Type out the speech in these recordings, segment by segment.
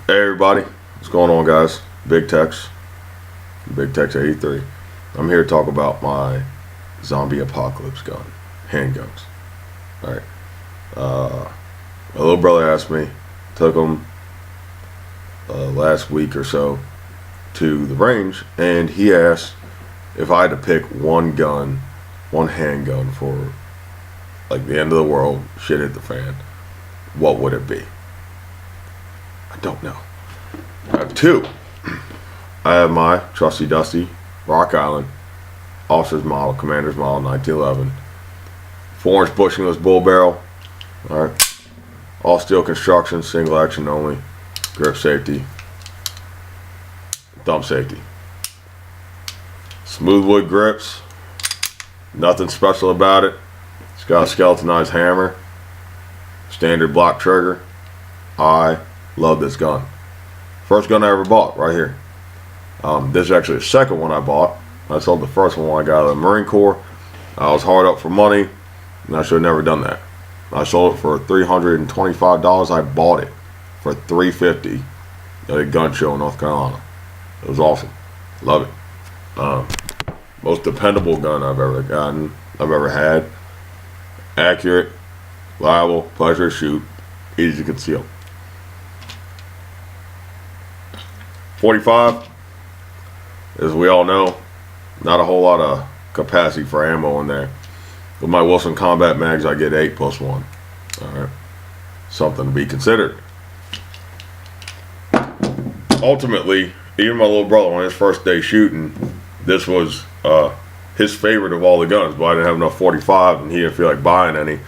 Hey everybody, what's going on, guys? Big Tex 83. I'm here to talk about my zombie apocalypse gun, handguns. Alright. My little brother asked me, took him last week or so to the range, and he asked if I had to pick one gun, one handgun for like the end of the world, shit hit the fan, what would it be? I don't know. I have two. I have my trusty dusty Rock Island officer's model, commander's model, 1911, 4-inch bushingless bull barrel. All right, all steel construction, single action only, grip safety, thumb safety, smooth wood grips. Nothing special about it. It's got a skeletonized hammer, standard block trigger. I love this gun. First gun I ever bought, right here. This is actually the second one I bought. I sold the first one when I got out of the Marine Corps. I was hard up for money, and I should have never done that. I sold it for $325. I bought it for $350 at a gun show in North Carolina. It was awesome. Love it. Most dependable gun I've ever gotten, I've ever had. Accurate, reliable, pleasure to shoot, easy to conceal. 45, as we all know, not a whole lot of capacity for ammo in there. With my Wilson Combat Mags, I get 8 plus 1. Alright, something to be considered. Ultimately, even my little brother on his first day shooting, this was his favorite of all the guns, but I didn't have enough 45 and he didn't feel like buying any.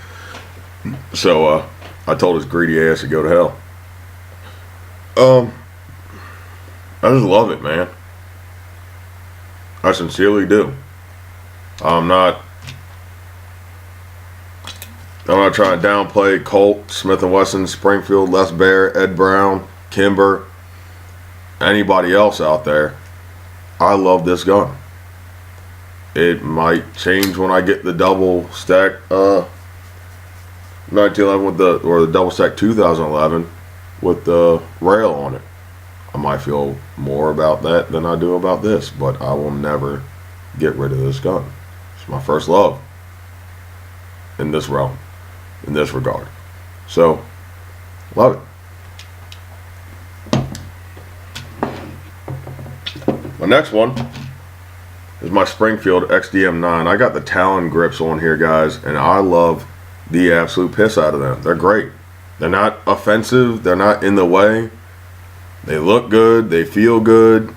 So I told his greedy ass to go to hell. I just love it, man. I sincerely do. I'm not trying to downplay Colt, Smith & Wesson, Springfield, Les Bear, Ed Brown, Kimber, anybody else out there. I love this gun. It might change when I get the double stack 1911 with the double stack 2011 with the rail on it. I might feel more about that than I do about this, but I will never get rid of this gun. It's my first love in this realm, in this regard. So, love it. My next one is my Springfield XD M9. I got the Talon grips on here, guys, and I love the absolute piss out of them. They're great. They're not offensive. They're not in the way. They look good, they feel good.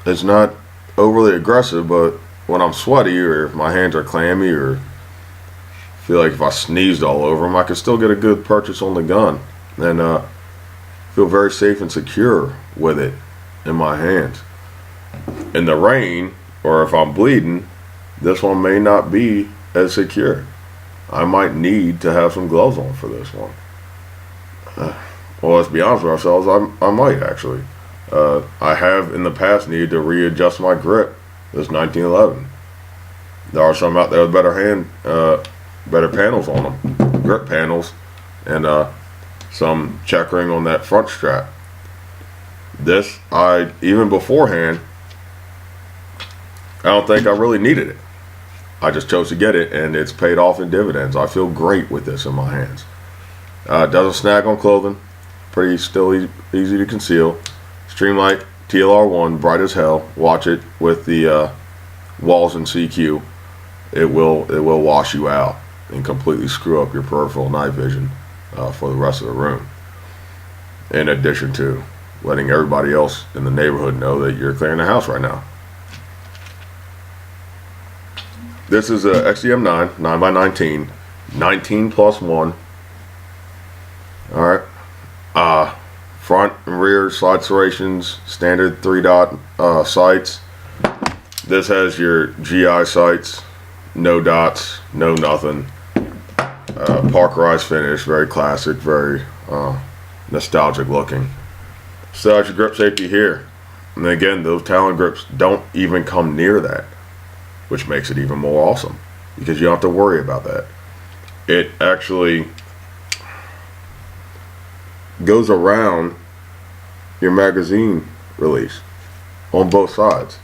It's not overly aggressive, but when I'm sweaty or if my hands are clammy or feel like if I sneezed all over them, I can still get a good purchase on the gun and feel very safe and secure with it in my hands. In the rain, or if I'm bleeding, this one may not be as secure. I might need to have some gloves on for this one. Well, let's be honest with ourselves, I might actually. I have in the past needed to readjust my grip. This 1911. There are some out there with better panels on them, grip panels, and some checkering on that front strap. This, even beforehand, I don't think I really needed it. I just chose to get it, and it's paid off in dividends. I feel great with this in my hands. It doesn't snag on clothing. Pretty still easy to conceal. Streamlight TLR1, bright as hell. Watch it with the walls in CQ. It will wash you out and completely screw up your peripheral night vision for the rest of the room. In addition to letting everybody else in the neighborhood know that you're clearing the house right now. This is a XDM9, 9x19, 19 plus 1. Alright. Front and rear slide serrations, standard 3-dot sights. This has your GI sights, no dots, no nothing. Parkerized finish, very classic, very nostalgic looking. Still has your grip safety here. And again, those Talon grips don't even come near that, which makes it even more awesome because you don't have to worry about that. It actually goes around your magazine release on both sides.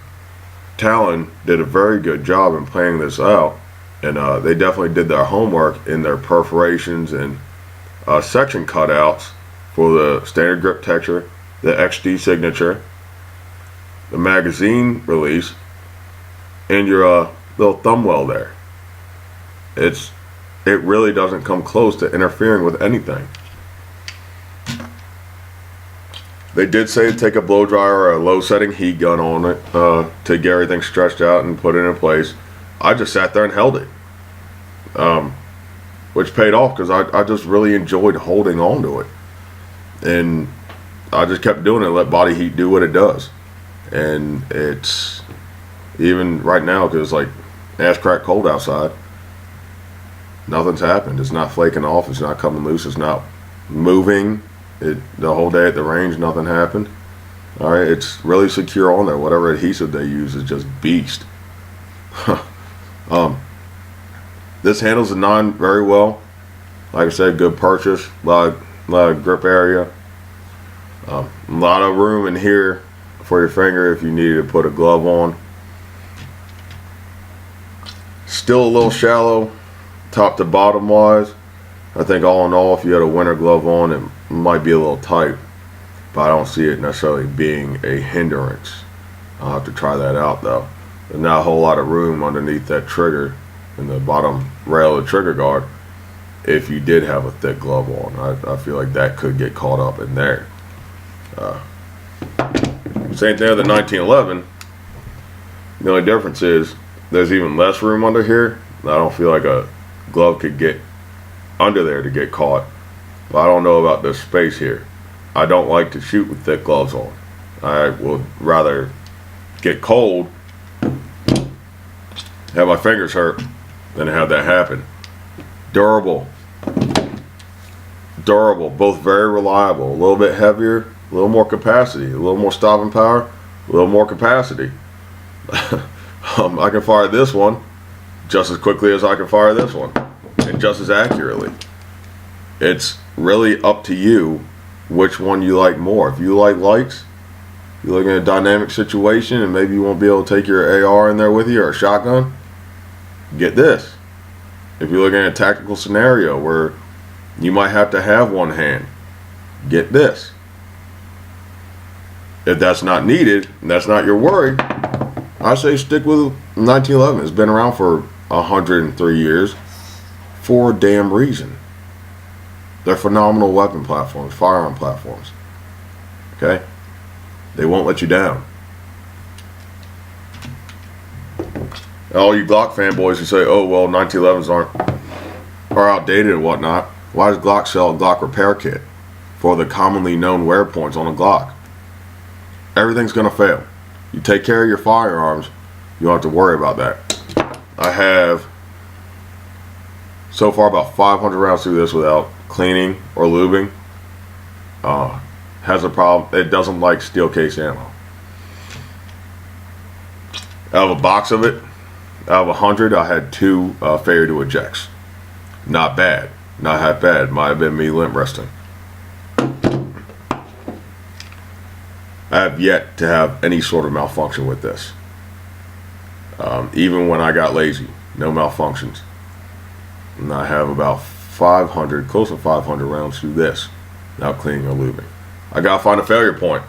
Talon did a very good job in planning this out, and they definitely did their homework in their perforations and section cutouts for the standard grip texture, the XD signature, the magazine release, and your little thumb well there. It really doesn't come close to interfering with anything. They did say to take a blow dryer or a low setting heat gun on it to get everything stretched out and put it in place. I just sat there and held it, which paid off because I just really enjoyed holding on to it, and I just kept doing it, let body heat do what it does. And it's even right now, because like ass crack cold outside, nothing's happened. It's not flaking off, it's not coming loose, it's not moving. The whole day at the range, nothing happened. All right, it's really secure on there. Whatever adhesive they use is just beast. This handles the 9 very well. Like I said, good purchase. A lot of grip area. A lot of room in here for your finger if you needed to put a glove on. Still a little shallow, top to bottom wise. I think all in all, if you had a winter glove on, it might be a little tight, but I don't see it necessarily being a hindrance. I'll have to try that out though. There's not a whole lot of room underneath that trigger in the bottom rail of the trigger guard if you did have a thick glove on. I feel like that could get caught up in there. Same thing with the 1911. The only difference is there's even less room under here. I don't feel like a glove could get under there to get caught. But I don't know about this space here. I don't like to shoot with thick gloves on. I would rather get cold, have my fingers hurt, than have that happen. Durable, both very reliable. A little bit heavier, a little more capacity, a little more stopping power, a little more capacity. I can fire this one just as quickly as I can fire this one, and just as accurately. It's really up to you which one you like more. If you like lights, you're looking at a dynamic situation and maybe you won't be able to take your AR in there with you or a shotgun, get this. If you're looking at a tactical scenario where you might have to have one hand, get this. If that's not needed and that's not your worry, I say stick with 1911. It's been around for 103 years for a damn reason. They're phenomenal weapon platforms, firearm platforms. Okay? They won't let you down. All you Glock fanboys who say, oh, well, 1911s are outdated and whatnot. Why does Glock sell a Glock repair kit for the commonly known wear points on a Glock? Everything's going to fail. You take care of your firearms, you don't have to worry about that. I have so far about 500 rounds through this without cleaning or lubing. Has a problem. It doesn't like steel case ammo. Out of a box of it, out of 100, I had 2 failure to ejects. Not bad. Not that bad. Might have been me limp resting. I have yet to have any sort of malfunction with this. Even when I got lazy, no malfunctions. And I have about 500, close to 500 rounds through this without cleaning or lubing. I gotta find a failure point.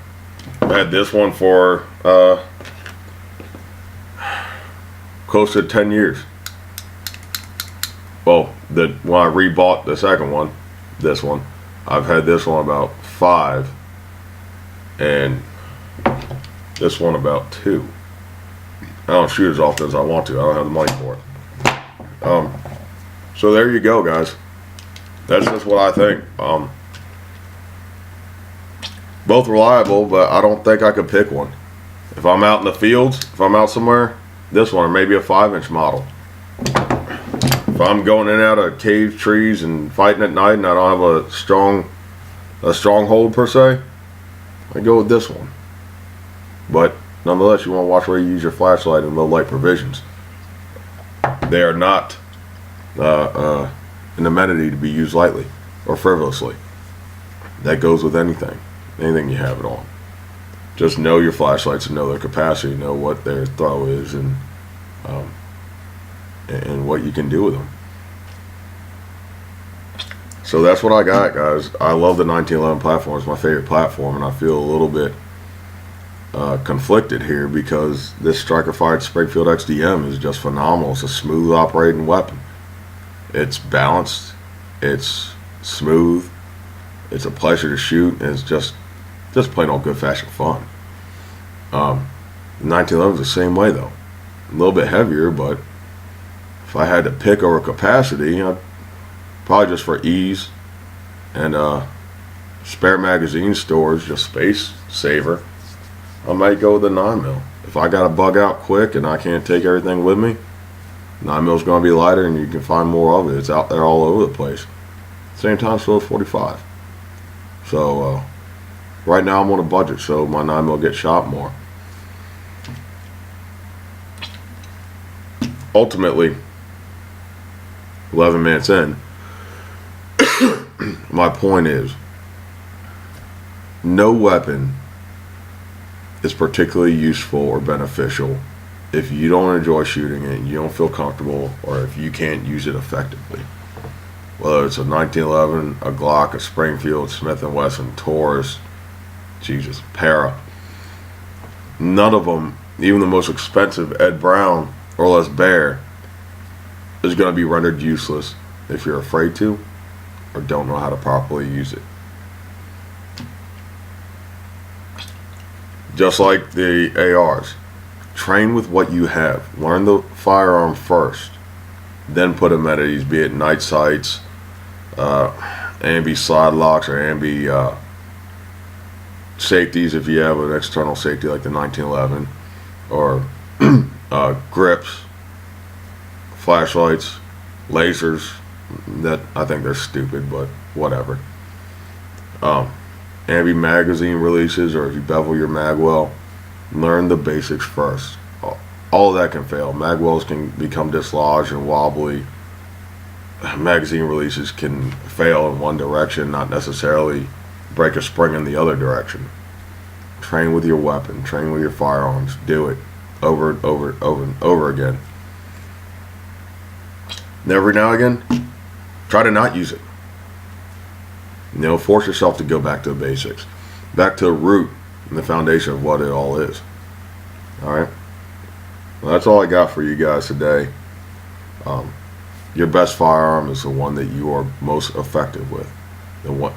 I had this one for close to 10 years. Well, when I rebought the second one, this one, I've had this one about 5, and this one about 2. I don't shoot as often as I want to. I don't have the money for it. So there you go, guys. That's just what I think. Both reliable, but I don't think I could pick one. If I'm out in the fields, if I'm out somewhere, this one, or maybe a 5-inch model. If I'm going in and out of cave trees and fighting at night and I don't have a stronghold per se, I go with this one. But nonetheless, you want to watch where you use your flashlight and low light provisions. They are not an amenity to be used lightly or frivolously. That goes with anything you have it on. just know your flashlights and know their capacity, know what their throw is, and what you can do with them. So that's what I got, guys. I love the 1911 platform. It's my favorite platform, and I feel a little bit conflicted here because this striker-fired Springfield XDM is just phenomenal. It's a smooth operating weapon. It's balanced. It's smooth. It's a pleasure to shoot, and it's just plain old good-fashioned fun. 1911 is the same way, though. A little bit heavier, but if I had to pick over capacity, I'd probably, just for ease and spare magazine storage, just space saver, I might go with the 9mm. If I got to bug out quick and I can't take everything with me, 9mm is going to be lighter and you can find more of it. It's out there all over the place. Same time, so is 45. So right now I'm on a budget, so my 9mm gets shot more. Ultimately, 11 minutes in, my point is, no weapon is particularly useful or beneficial if you don't enjoy shooting it, you don't feel comfortable, or if you can't use it effectively. Whether it's a 1911, a Glock, a Springfield, Smith & Wesson, Taurus, Jesus, Para. None of them, even the most expensive Ed Brown or Les Bear, is going to be rendered useless if you're afraid to or don't know how to properly use it. Just like the ARs, train with what you have. Learn the firearm first, then put them at ease, be it night sights, ambi slide locks, or ambi safeties if you have an external safety like the 1911, or grips, flashlights, lasers. That, I think they're stupid, but whatever. Ambi magazine releases, or if you bevel your mag well, learn the basics first. All of that can fail. Mag wells can become dislodged and wobbly. Magazine releases can fail in one direction, not necessarily break a spring in the other direction. Train with your weapon. Train with your firearms. Do it over and over and over and over again. And every now and again, try to not use it. Force yourself to go back to the basics, back to the root and the foundation of what it all is. Alright? Well, that's all I got for you guys today. Your best firearm is the one that you are most effective with.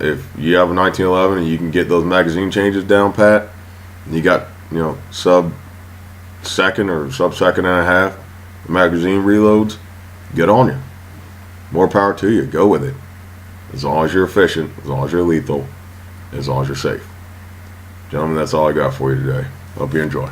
If you have a 1911 and you can get those magazine changes down pat, and you got, sub-second or sub-second and a half magazine reloads, get on you. More power to you. Go with it. As long as you're efficient, as long as you're lethal, as long as you're safe. Gentlemen, that's all I got for you today. Hope you enjoy.